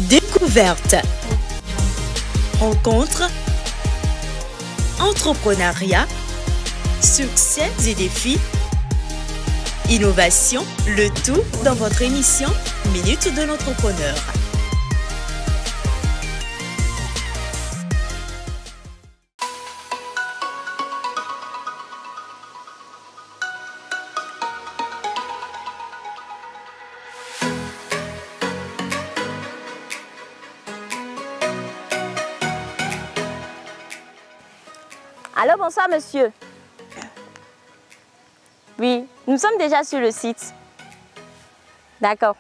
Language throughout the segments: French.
Découverte, rencontre, entrepreneuriat, succès et défis, innovation, le tout dans votre émission Minute de l'entrepreneur. Allô, bonsoir monsieur. Oui, nous sommes déjà sur le site. D'accord.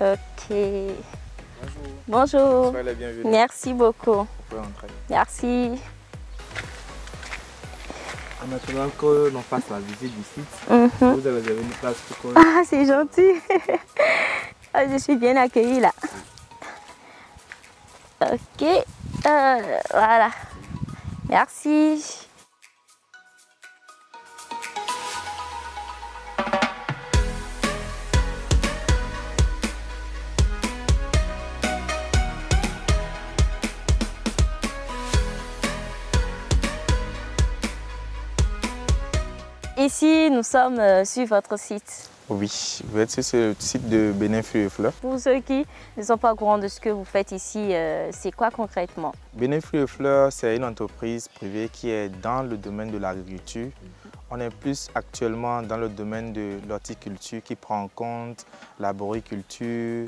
Ok. Bonjour. Bonjour. Soyez les bienvenus. Merci beaucoup. Vous pouvez entrer. Merci. Maintenant que l'on fasse la visite du site, vous avez réservé une place pour que... Ah, c'est gentil. Ah, je suis bien accueillie là. Ok. Voilà. Merci. Ici, nous sommes sur votre site. Oui, vous êtes sur le site de Bénin Fruits et Fleurs. Pour ceux qui ne sont pas au courant de ce que vous faites ici, c'est quoi concrètement? Bénin Fruits et Fleurs, c'est une entreprise privée qui est dans le domaine de l'agriculture. On est plus actuellement dans le domaine de l'horticulture qui prend en compte l'arboriculture,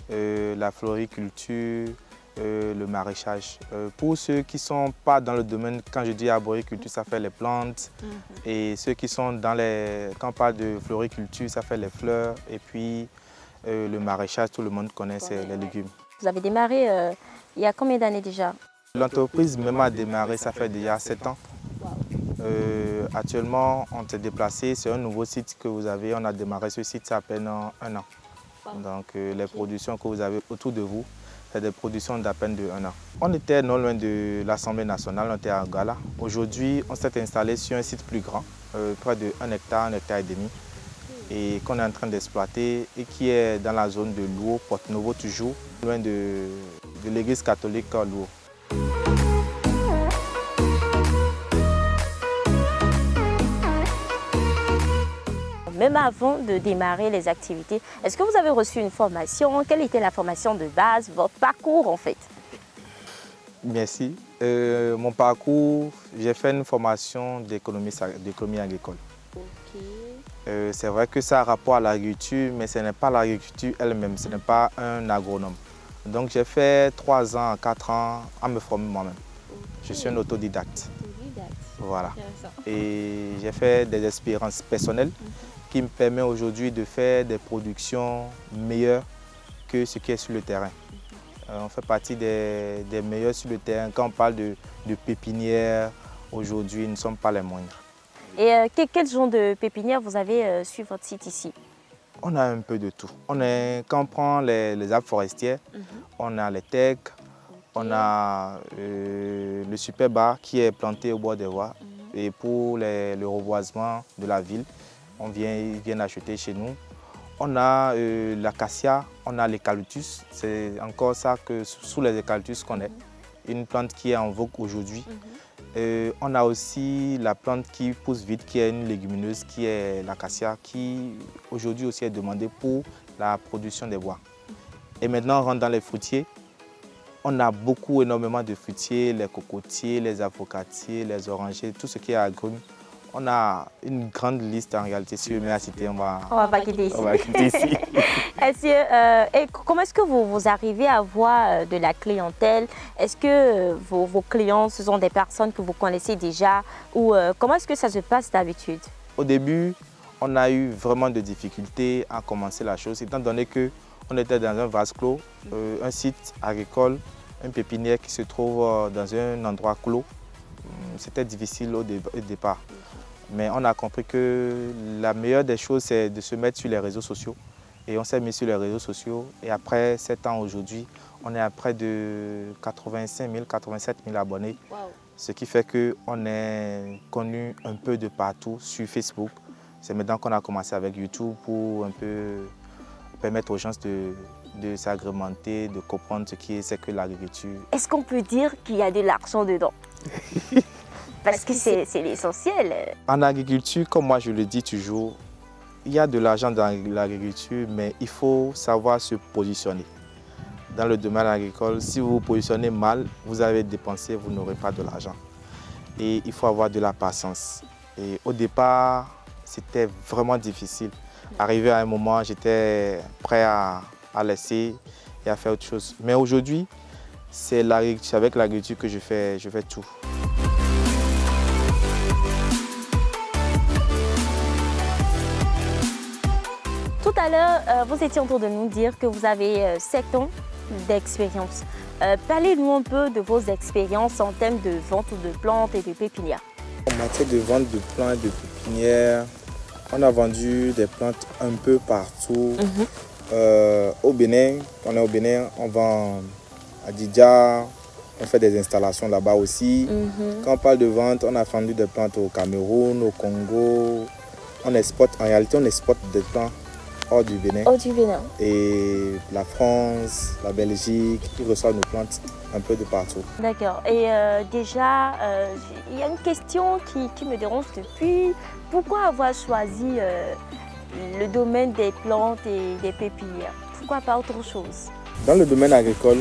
la floriculture, le maraîchage. Pour ceux qui ne sont pas dans le domaine, quand je dis arboriculture, ça fait les plantes. Et ceux qui sont dans les... Quand on parle de floriculture, ça fait les fleurs. Et puis le maraîchage, tout le monde connaît, c'est les légumes. Vous avez démarré il y a combien d'années déjà? L'entreprise même a démarré, ça fait déjà 7 ans. Actuellement, on s'est déplacé, c'est un nouveau site que vous avez. On a démarré ce site, ça fait un an. Donc les productions que vous avez autour de vous, c'est des productions d'à peine de 1 an. On était non loin de l'Assemblée nationale, on était à Gala. Aujourd'hui, on s'est installé sur un site plus grand, près de 1 hectare et demi, et qu'on est en train d'exploiter et qui est dans la zone de Louo, Porte-Novo toujours, loin de l'église catholique Louo. Même avant de démarrer les activités, est-ce que vous avez reçu une formation? Quelle était la formation de base, votre parcours en fait? Merci. Mon parcours, j'ai fait une formation d'économie agricole. C'est vrai que ça a rapport à l'agriculture, mais ce n'est pas l'agriculture elle-même, ce n'est pas un agronome. Donc j'ai fait 3 ans, 4 ans à me former moi-même. Je suis un autodidacte. Voilà. Et j'ai fait des expériences personnelles qui me permettent aujourd'hui de faire des productions meilleures que ce qui est sur le terrain. On fait partie des meilleurs sur le terrain. Quand on parle de pépinière, aujourd'hui, nous ne sommes pas les moindres. Et quel genre de pépinière vous avez sur votre site ici? On a un peu de tout. Quand on prend les arbres forestières, on a les tecs, on a le superba qui est planté au bord des voies. Et pour le reboisement de la ville, ils viennent acheter chez nous. On a l'acacia, on a l'eucalyptus. C'est encore ça que sous les eucalyptus qu'on est. Une plante qui est en vogue aujourd'hui. On a aussi la plante qui pousse vite, qui est une légumineuse, qui est l'acacia, qui aujourd'hui aussi est demandée pour la production des bois. Et maintenant, on rentre dans les fruitiers. On a énormément de fruitiers, les cocotiers, les avocatiers, les orangers, tout ce qui est agrumes. On a une grande liste en réalité. Si vous me la citer, on va pas quitter ici. On va quitter ici. Comment est-ce que vous arrivez à avoir de la clientèle? Est-ce que vos clients, ce sont des personnes que vous connaissez déjà? Ou comment est-ce que ça se passe d'habitude? Au début, on a eu vraiment de difficultés à commencer la chose, étant donné qu'on était dans un vase clos, un site agricole, une pépinière qui se trouve dans un endroit clos. C'était difficile au départ. Mais on a compris que la meilleure des choses, c'est de se mettre sur les réseaux sociaux. Et on s'est mis sur les réseaux sociaux. Et après 7 ans aujourd'hui, on est à près de 85 000, 87 000 abonnés. Wow. Ce qui fait qu'on est connu un peu de partout sur Facebook, C'est maintenant qu'on a commencé avec YouTube pour un peu permettre aux gens de s'agrémenter, de comprendre c'est que l'agriculture. Est-ce qu'on peut dire qu'il y a de l'argent dedans? Parce que c'est l'essentiel. En agriculture, comme moi je le dis toujours, il y a de l'argent dans l'agriculture, mais il faut savoir se positionner. Dans le domaine agricole, si vous vous positionnez mal, vous avez dépensé, vous n'aurez pas de l'argent. Et il faut avoir de la patience. Et au départ, c'était vraiment difficile. Arrivé à un moment, j'étais prêt à laisser et à faire autre chose. Mais aujourd'hui, c'est avec l'agriculture que je fais tout. Tout à l'heure, vous étiez en train de nous dire que vous avez 7 ans d'expérience. Parlez-nous un peu de vos expériences en termes de vente de plantes et de pépinières. En matière de vente de plantes et de pépinières, on a vendu des plantes un peu partout. Au Bénin, on est au Bénin, on vend à Didja, on fait des installations là-bas aussi. Quand on parle de vente, on a vendu des plantes au Cameroun, au Congo. On exporte, en réalité, on exporte des plantes hors du Bénin. Hors du Bénin. Et la France, la Belgique, qui reçoivent nos plantes un peu de partout. D'accord. Et déjà, il y a une question qui me dérange depuis. Pourquoi avoir choisi le domaine des plantes et des pépinières? Pourquoi pas autre chose? Dans le domaine agricole,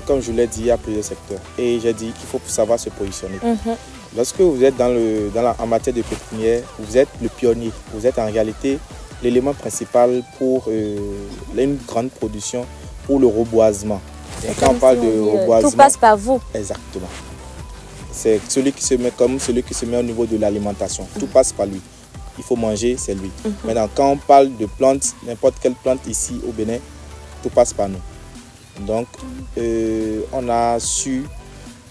comme je l'ai dit, il y a plusieurs secteurs. Et j'ai dit qu'il faut savoir se positionner. Lorsque vous êtes en matière de pépinière, vous êtes le pionnier. Vous êtes en réalité l'élément principal pour une grande production, pour le reboisement. Et quand on parle de reboisement, tout passe par vous. Exactement. C'est celui qui se met comme celui qui se met au niveau de l'alimentation. Tout passe par lui. Il faut manger, c'est lui. Maintenant, quand on parle de plantes, n'importe quelle plante ici au Bénin, tout passe par nous. Donc, on a su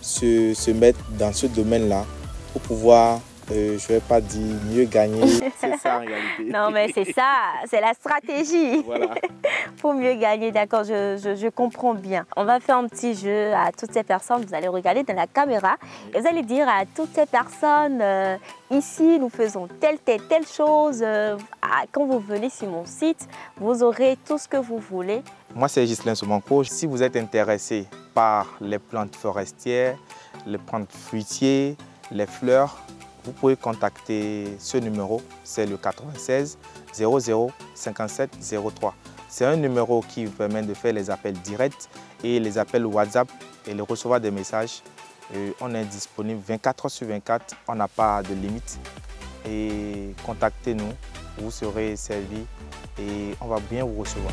se mettre dans ce domaine-là pour pouvoir, je ne vais pas dire mieux gagner. C'est ça en réalité. Non, mais c'est ça, c'est la stratégie. Voilà. Pour mieux gagner, d'accord, je comprends bien. On va faire un petit jeu à toutes ces personnes. Vous allez regarder dans la caméra et vous allez dire à toutes ces personnes, ici, nous faisons telle chose. Quand vous venez sur mon site, vous aurez tout ce que vous voulez. Moi, c'est Ghislain Somanko. Si vous êtes intéressé par les plantes forestières, les plantes fruitières, les fleurs, vous pouvez contacter ce numéro, c'est le 96 00 57 03. C'est un numéro qui vous permet de faire les appels directs et les appels WhatsApp et de recevoir des messages. On est disponible 24 heures sur 24, on n'a pas de limite. Et contactez-nous, vous serez servi et on va bien vous recevoir.